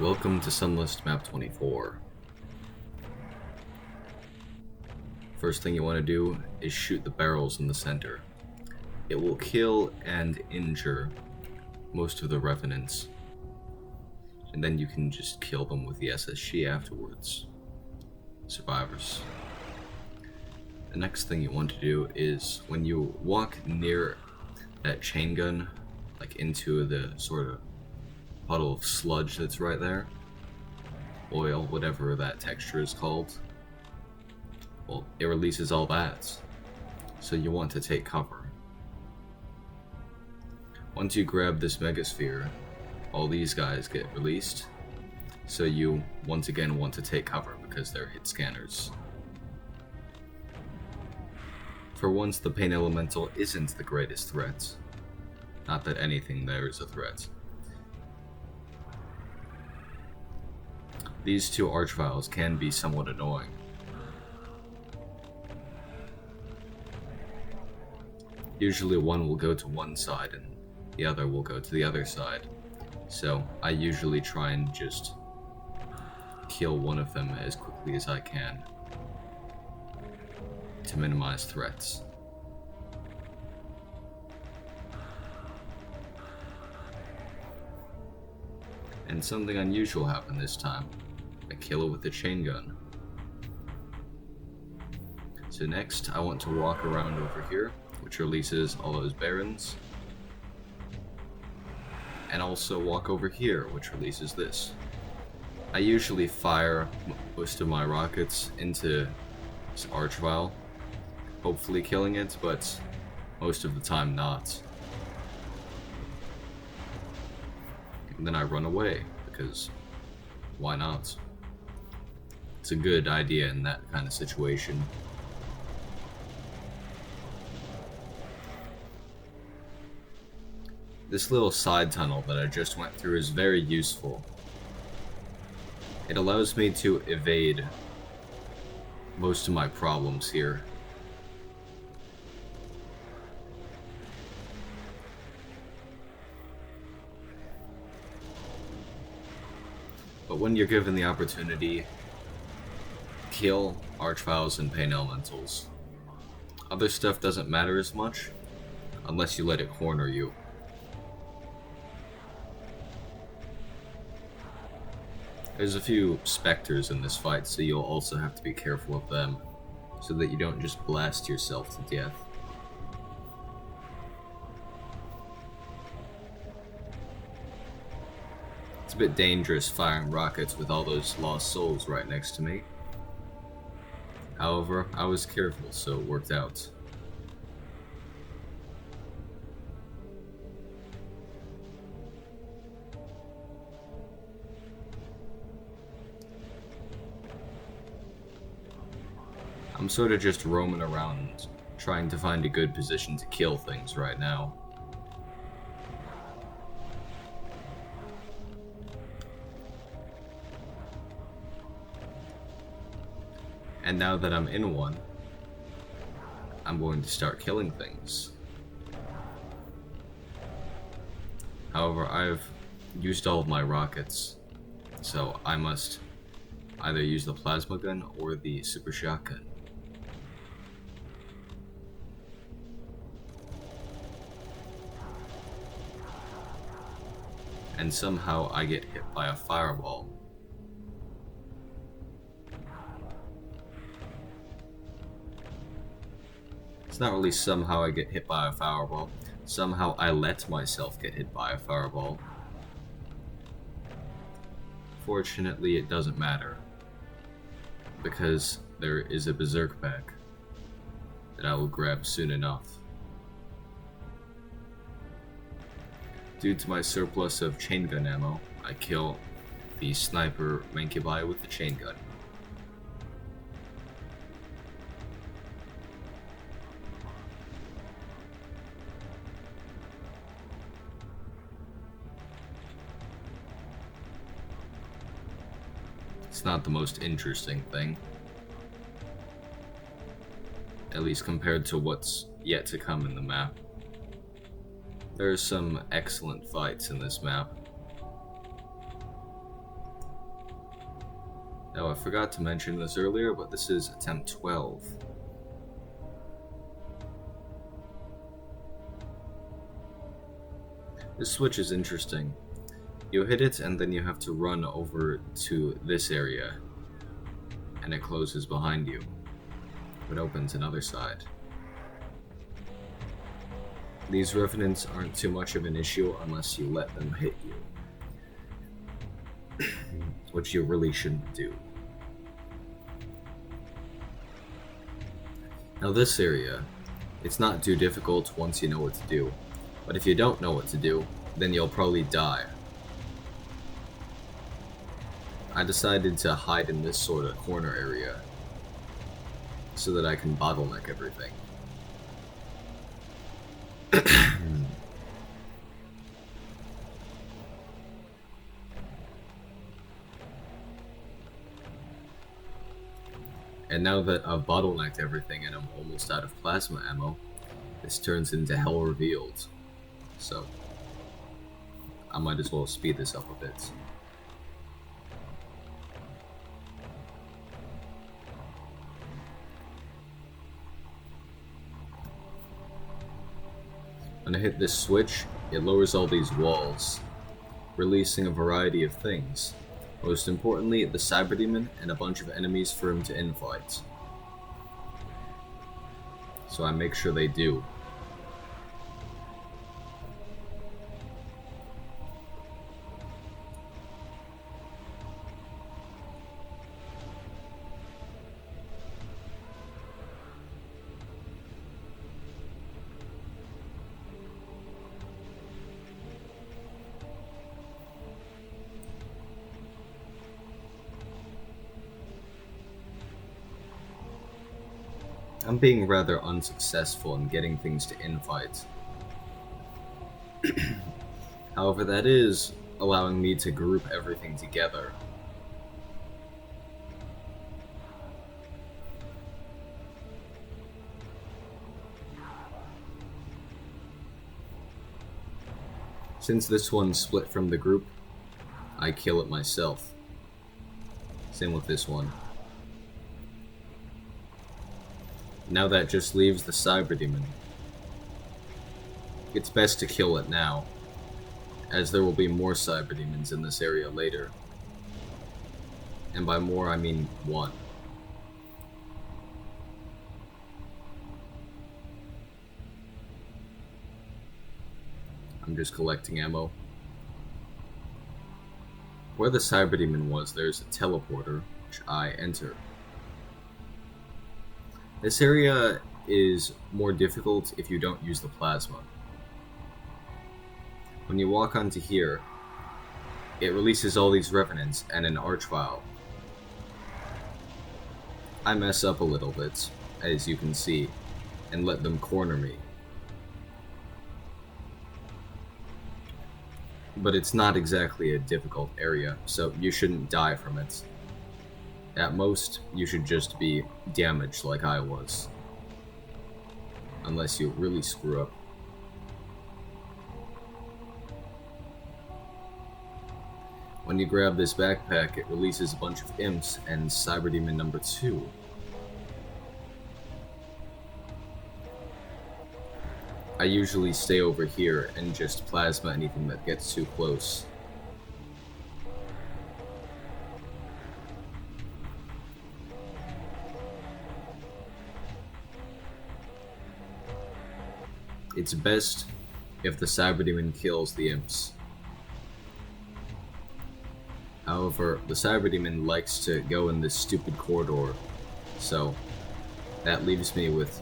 Welcome to Sunlust Map24. First thing you want to do is shoot the barrels in the center. It will kill and injure most of the revenants, and then you can just kill them with the SSG afterwards. Survivors. The next thing you want to do is when you walk near that chain gun, like into the sort of puddle of sludge that's right there, oil, whatever that texture is called, well, it releases all that, so you want to take cover. Once you grab this megasphere, all these guys get released, so you once again want to take cover because they're hit scanners. For once, the Pain Elemental isn't the greatest threat. Not that anything there is a threat. These two archviles can be somewhat annoying. Usually one will go to one side and the other will go to the other side. So I usually try and just kill one of them as quickly as I can to minimize threats. And something unusual happened this time. A killer with a chain gun. So next, I want to walk around over here, which releases all those barons. And also walk over here, which releases this. I usually fire most of my rockets into this archvile, hopefully killing it, but most of the time not. And then I run away, because why not? It's a good idea in that kind of situation. This little side tunnel that I just went through is very useful. It allows me to evade most of my problems here. But when you're given the opportunity, kill archviles and pain elementals. Other stuff doesn't matter as much, unless you let it corner you. There's a few specters in this fight, so you'll also have to be careful of them, so that you don't just blast yourself to death. It's a bit dangerous firing rockets with all those lost souls right next to me. However, I was careful, so it worked out. I'm sort of just roaming around, trying to find a good position to kill things right now. And now that I'm in one, I'm going to start killing things. However, I've used all of my rockets, so I must either use the plasma gun or the super shotgun. And somehow I get hit by a fireball. It's not really somehow I get hit by a fireball. Somehow I let myself get hit by a fireball. Fortunately, it doesn't matter, because there is a berserk pack that I will grab soon enough. Due to my surplus of chain gun ammo, I kill the sniper Mancubi with the chain gun. It's not the most interesting thing, at least compared to what's yet to come in the map. There are some excellent fights in this map. Now, I forgot to mention this earlier, but this is attempt 12. This switch is interesting. You hit it, and then you have to run over to this area, and it closes behind you. It opens another side. These revenants aren't too much of an issue unless you let them hit you, which you really shouldn't do. Now this area, it's not too difficult once you know what to do, but if you don't know what to do, then you'll probably die. I decided to hide in this sort of corner area so that I can bottleneck everything. And now that I've bottlenecked everything and I'm almost out of plasma ammo, this turns into Hell Revealed. So, I might as well speed this up a bit. When I hit this switch, it lowers all these walls, releasing a variety of things. Most importantly, the Cyberdemon and a bunch of enemies for him to infight. So I make sure they do. I'm being rather unsuccessful in getting things to infight. However, that is allowing me to group everything together. Since this one's split from the group, I kill it myself. Same with this one. Now that just leaves the Cyberdemon. It's best to kill it now, as there will be more Cyberdemons in this area later. And by more, I mean one. I'm just collecting ammo. Where the Cyberdemon was, there's a teleporter, which I enter. This area is more difficult if you don't use the plasma. When you walk onto here, it releases all these revenants and an archvile. I mess up a little bit, as you can see, and let them corner me. But it's not exactly a difficult area, so you shouldn't die from it. At most, you should just be damaged like I was. Unless you really screw up. When you grab this backpack, it releases a bunch of imps and Cyberdemon number 2. I usually stay over here and just plasma anything that gets too close. It's best if the Cyberdemon kills the imps. However, the Cyberdemon likes to go in this stupid corridor, so that leaves me with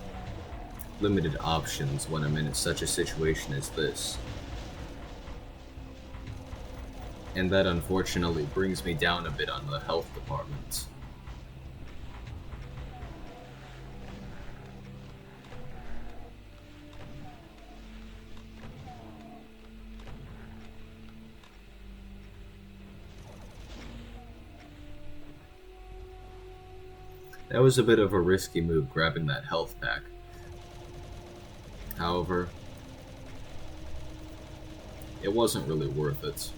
limited options when I'm in such a situation as this. And that unfortunately brings me down a bit on the health department. That was a bit of a risky move, grabbing that health pack. However, it wasn't really worth it.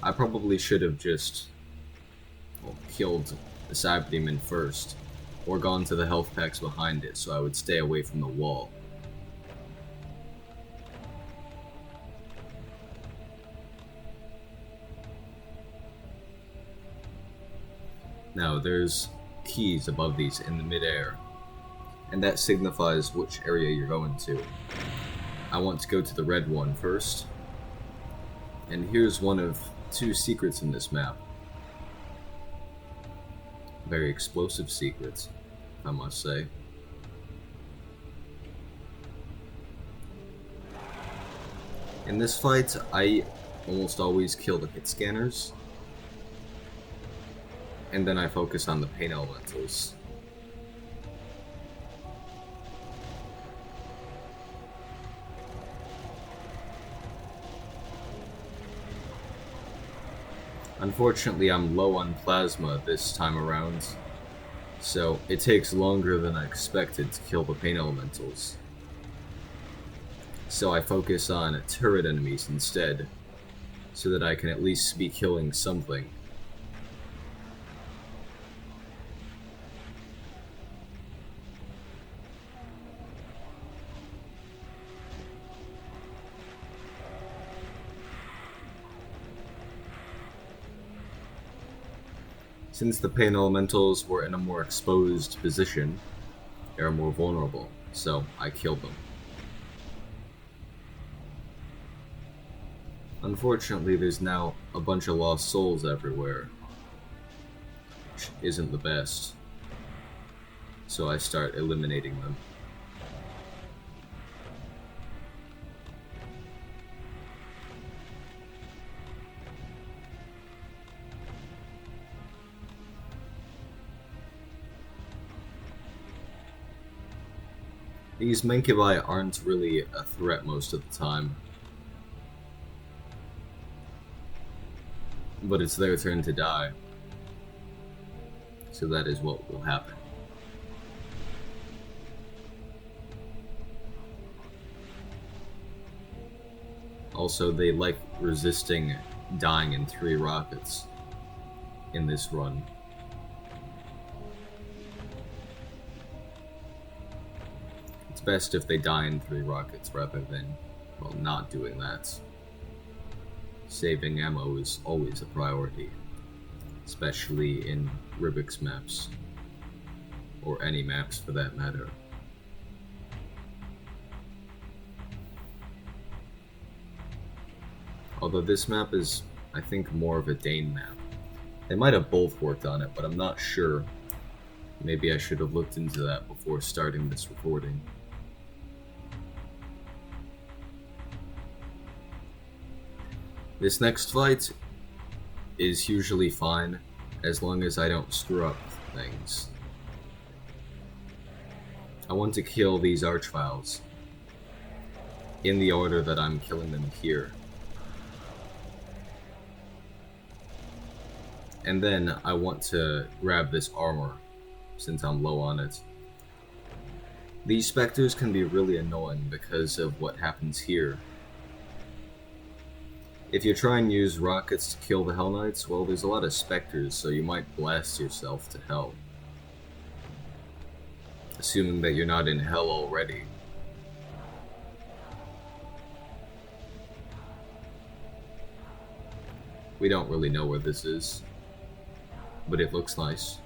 I probably should have just killed the Cyberdemon first, or gone to the health packs behind it, so I would stay away from the wall. Now, there's keys above these in the midair, and that signifies which area you're going to. I want to go to the red one first, and here's one of two secrets in this map. Very explosive secrets, I must say. In this fight, I almost always kill the hit scanners, and then I focus on the pain elementals. Unfortunately, I'm low on plasma this time around, so it takes longer than I expected to kill the pain elementals. So I focus on turret enemies instead, so that I can at least be killing something. Since the pain elementals were in a more exposed position, they are more vulnerable, so I killed them. Unfortunately, there's now a bunch of lost souls everywhere, which isn't the best, so I start eliminating them. These Menkibai aren't really a threat most of the time, but it's their turn to die, so that is what will happen. Also, they like resisting dying in 3 rockets in this run. It's best if they die in 3 rockets rather than, well, not doing that. Saving ammo is always a priority, especially in Rubik's maps, or any maps for that matter. Although this map is, I think, more of a Dane map. They might have both worked on it, but I'm not sure. Maybe I should have looked into that before starting this recording. This next fight is usually fine, as long as I don't screw up things. I want to kill these Archviles in the order that I'm killing them here. And then I want to grab this armor, since I'm low on it. These Spectres can be really annoying because of what happens here. If you try and use rockets to kill the Hell Knights, well, there's a lot of Spectres, so you might blast yourself to hell. Assuming that you're not in hell already. We don't really know where this is, but it looks nice.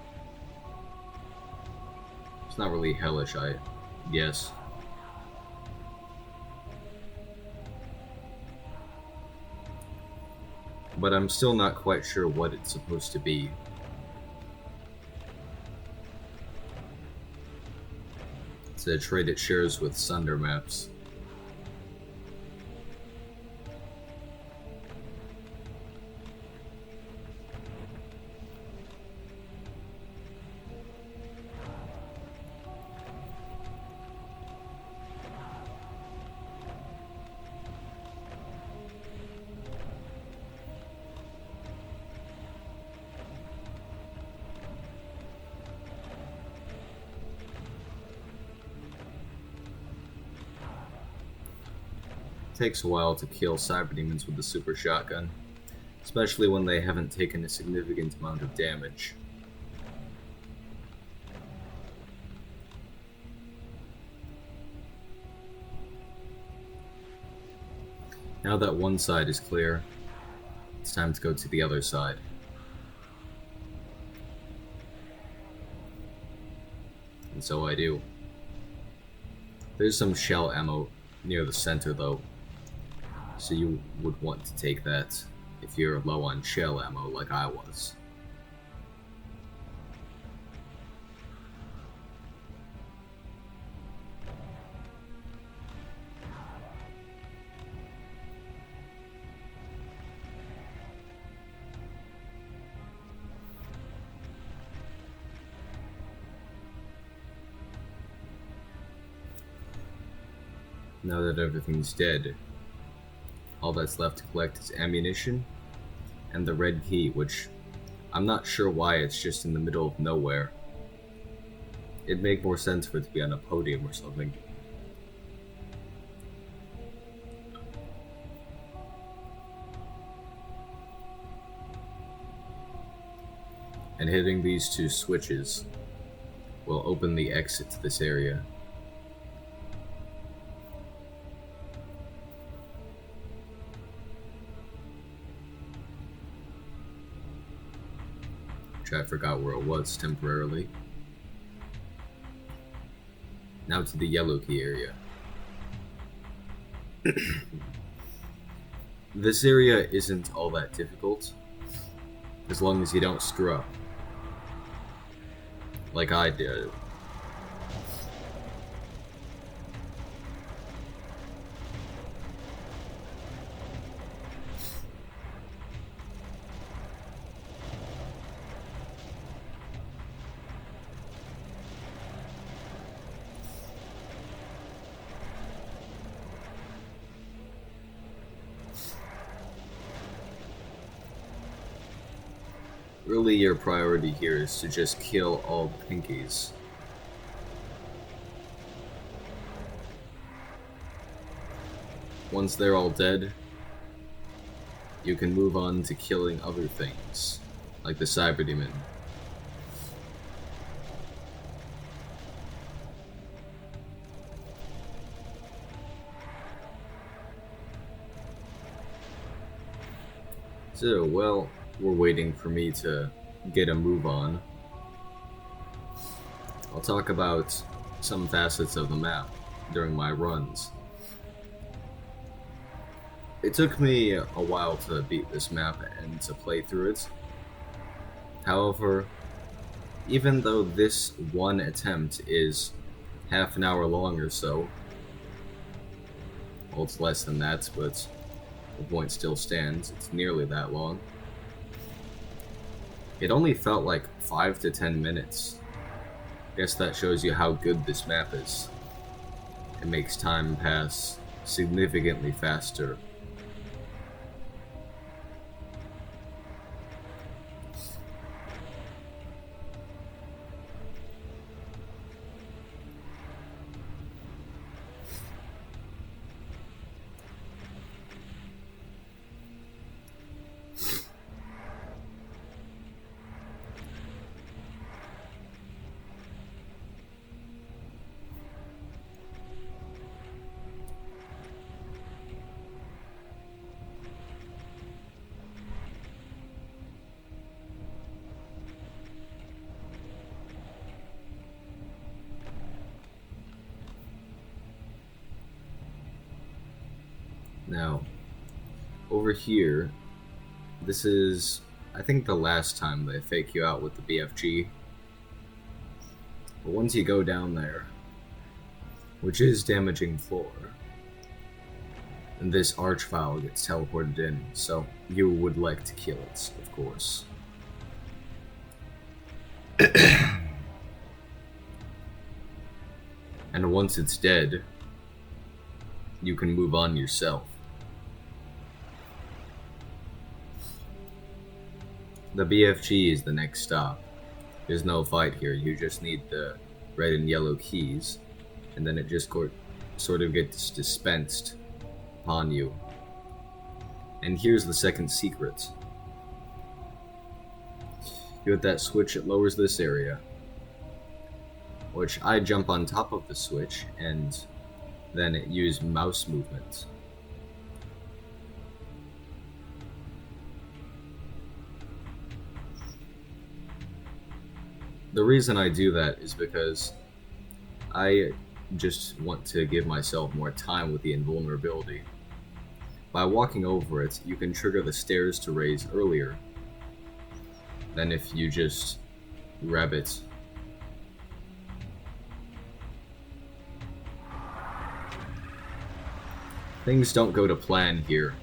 It's not really hellish, I guess. But I'm still not quite sure what it's supposed to be. It's a trait it shares with Sunder maps. Takes a while to kill Cyberdemons with the super shotgun, especially when they haven't taken a significant amount of damage. Now that one side is clear, it's time to go to the other side. And so I do. There's some shell ammo near the center though, so you would want to take that if you're low on shell ammo like I was. Now that everything's dead, all that's left to collect is ammunition and the red key, which I'm not sure why it's just in the middle of nowhere. It'd make more sense for it to be on a podium or something. And hitting these two switches will open the exit to this area. I forgot where it was temporarily. Now to the yellow key area. This area isn't all that difficult, as long as you don't screw up. Like I did. Really, your priority here is to just kill all the pinkies. Once they're all dead, you can move on to killing other things, like the Cyberdemon. So, well, we're waiting for me to get a move on. I'll talk about some facets of the map during my runs. It took me a while to beat this map and to play through it. However, even though this one attempt is half an hour long or so, well, it's less than that, but the point still stands. It's nearly that long. It only felt like 5 to 10 minutes. Guess that shows you how good this map is. It makes time pass significantly faster. Now, over here, this is, I think, the last time they fake you out with the BFG. But once you go down there, which is damaging floor, and this archvile gets teleported in, so you would like to kill it, of course. And once it's dead, you can move on yourself. The BFG is the next stop. There's no fight here, you just need the red and yellow keys, and then it just sort of gets dispensed upon you. And here's the second secret. You hit that switch, it lowers this area, which I jump on top of the switch and then use mouse movement The reason I do that is because I just want to give myself more time with the invulnerability. By walking over it, you can trigger the stairs to raise earlier than if you just grab it. Things don't go to plan here.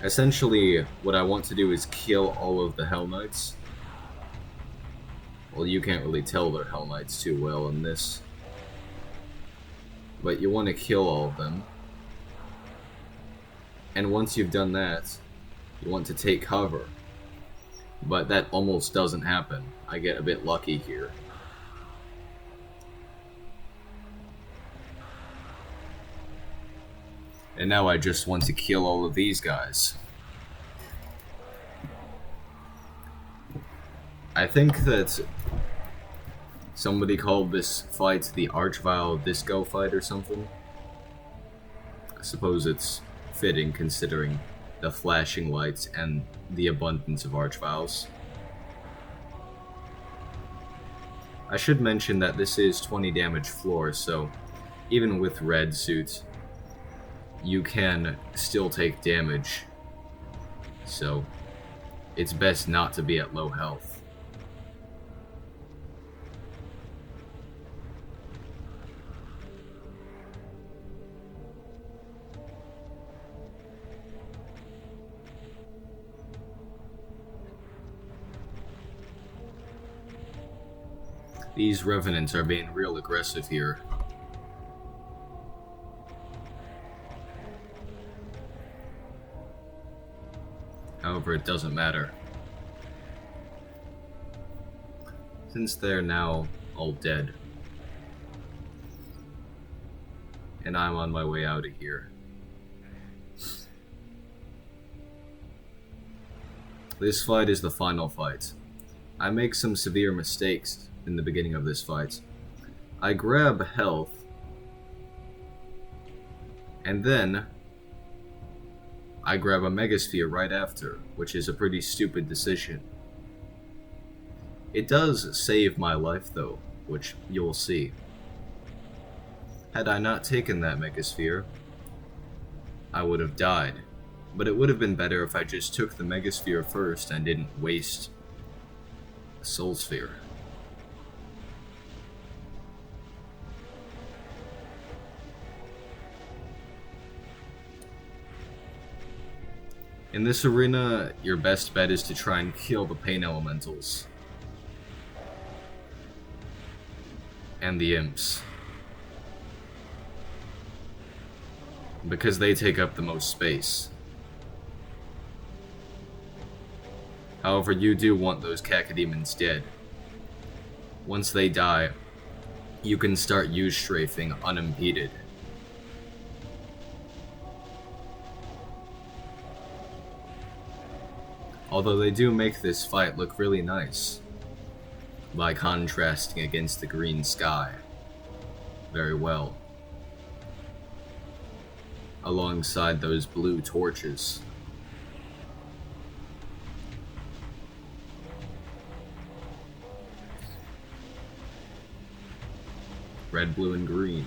Essentially, what I want to do is kill all of the Hell Knights. Well, you can't really tell they're Hell Knights too well in this. But you want to kill all of them. And once you've done that, you want to take cover. But that almost doesn't happen. I get a bit lucky here. And now I just want to kill all of these guys. I think that somebody called this fight the Archvile Disco fight or something. I suppose it's fitting considering the flashing lights and the abundance of Archviles. I should mention that this is 20 damage floor, so even with red suits, you can still take damage. So it's best not to be at low health. These Revenants are being real aggressive here. However, it doesn't matter. Since they're now all dead. And I'm on my way out of here. This fight is the final fight. I make some severe mistakes in the beginning of this fight. I grab health, and then I grab a Megasphere right after, which is a pretty stupid decision. It does save my life though, which you'll see. Had I not taken that Megasphere, I would have died. But it would have been better if I just took the Megasphere first and didn't waste a Soul Sphere. In this arena, your best bet is to try and kill the Pain Elementals. And the Imps. Because they take up the most space. However, you do want those Cacodemons dead. Once they die, you can start use-strafing unimpeded. Although they do make this fight look really nice, by contrasting against the green sky very well, alongside those blue torches. Red, blue, and green.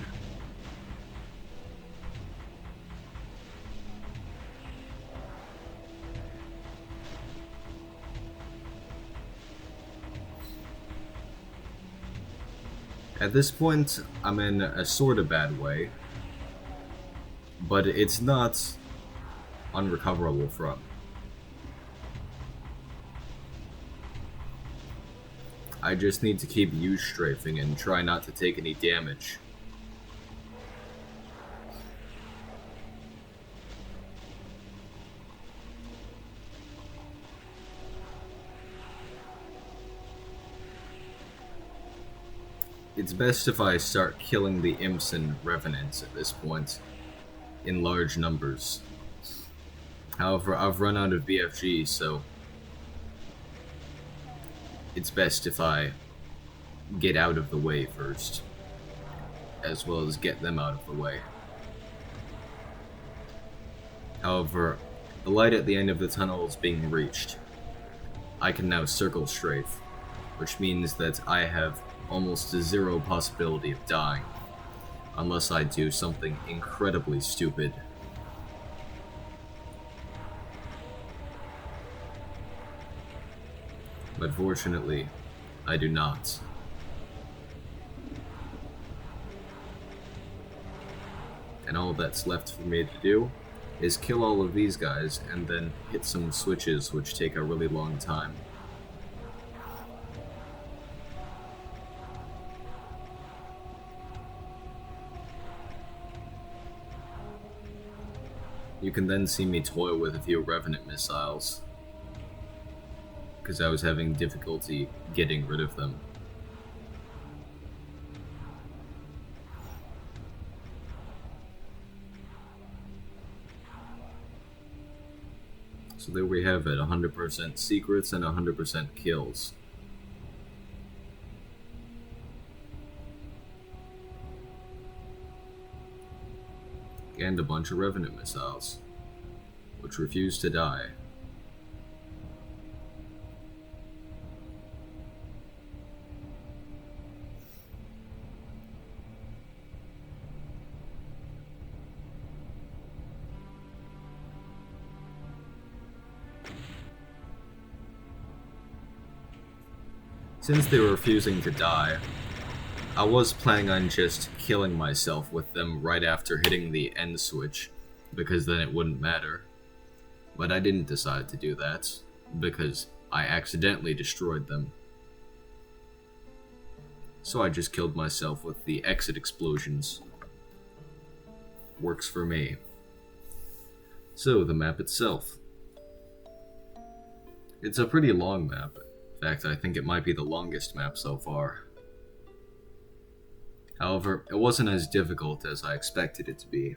At this point, I'm in a sort of bad way, but it's not unrecoverable from. I just need to keep use-strafing and try not to take any damage. It's best if I start killing the Imps and Revenants at this point, in large numbers. However, I've run out of BFG, so it's best if I get out of the way first, as well as get them out of the way. However, the light at the end of the tunnel is being reached. I can now circle strafe. which means that I have almost zero possibility of dying, unless I do something incredibly stupid. But fortunately, I do not. And all that's left for me to do is kill all of these guys and then hit some switches which take a really long time. You can then see me toy with a few Revenant missiles, because I was having difficulty getting rid of them. So there we have it, 100% secrets and 100% kills. And a bunch of Revenant missiles, which refuse to die. Since they were refusing to die, I was planning on just killing myself with them right after hitting the end switch, because then it wouldn't matter. But I didn't decide to do that, because I accidentally destroyed them. So I just killed myself with the exit explosions. Works for me. So, the map itself. It's a pretty long map. In fact, I think it might be the longest map so far. However, it wasn't as difficult as I expected it to be.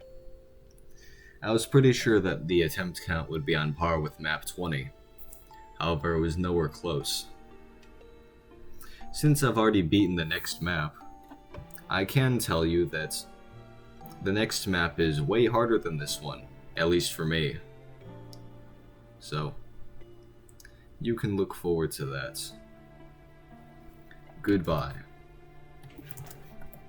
I was pretty sure that the attempt count would be on par with map 20. However, it was nowhere close. Since I've already beaten the next map, I can tell you that the next map is way harder than this one, at least for me. So, you can look forward to that. Goodbye.